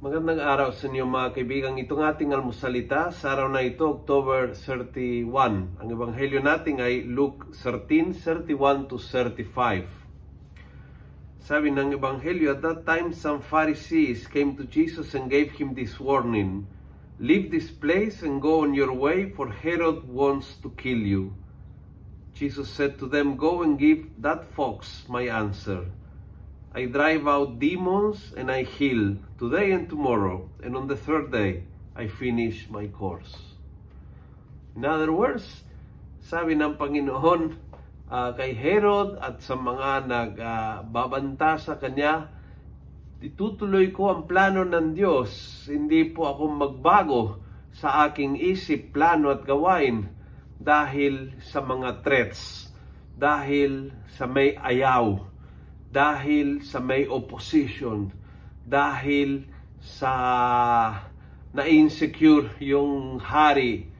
Magandang araw sa inyo mga kaibigan. Itong ating almusalita sa araw na ito, October 31. Ang ebanghelyo natin ay Luke 13:31 to 35. Sabi ng ebanghelyo, "At that time some Pharisees came to Jesus and gave him this warning, 'Leave this place and go on your way, for Herod wants to kill you.' Jesus said to them, 'Go and give that fox my answer. I drive out demons and I heal today and tomorrow, and on the third day, I finish my course.'" In other words, sabi ng Panginoon kay Herod at sa mga nagbabanta sa kanya, itutuloy ko ang plano ng Diyos. Hindi po ako magbago sa aking isip, plano at gawain dahil sa mga threats, dahil sa may ayaw, dahil sa may opposition, dahil sa na-insecure yung hari,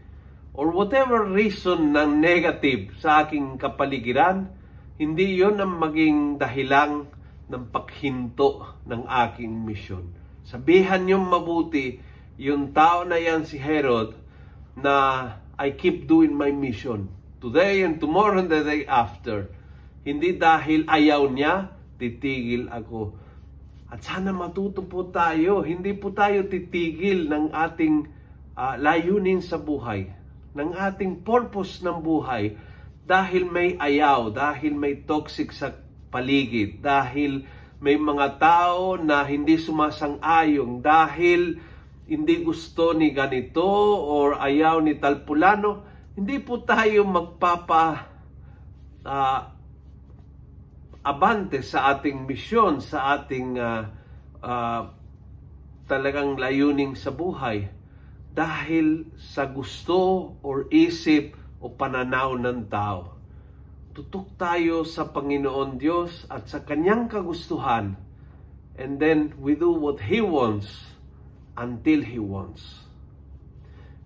or whatever reason ng negative sa aking kapaligiran, hindi yon ang maging dahilan ng paghinto ng aking misyon. Sabihan niyong mabuti yung tao na yan, si Herod, na I keep doing my mission today and tomorrow and the day after. Hindi dahil ayaw niya, titigil ako. At sana matuto po tayo, hindi po tayo titigil ng ating layunin sa buhay, ng ating purpose ng buhay, dahil may ayaw, dahil may toxic sa paligid, dahil may mga tao na hindi sumasang-ayon, dahil hindi gusto ni ganito or ayaw ni talpulano. Hindi po tayo abante sa ating misyon, sa ating talagang layuning sa buhay, dahil sa gusto or isip o pananaw ng tao. Tutok tayo sa Panginoon Diyos at sa Kanyang kagustuhan, and then we do what He wants until He wants.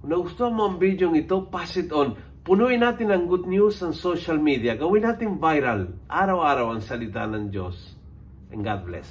Kung nagustuhan mo ang video ito, pass it on. Punuin natin ang good news sa social media. Gawin natin viral. Araw-araw ang salita ng Diyos. And God bless.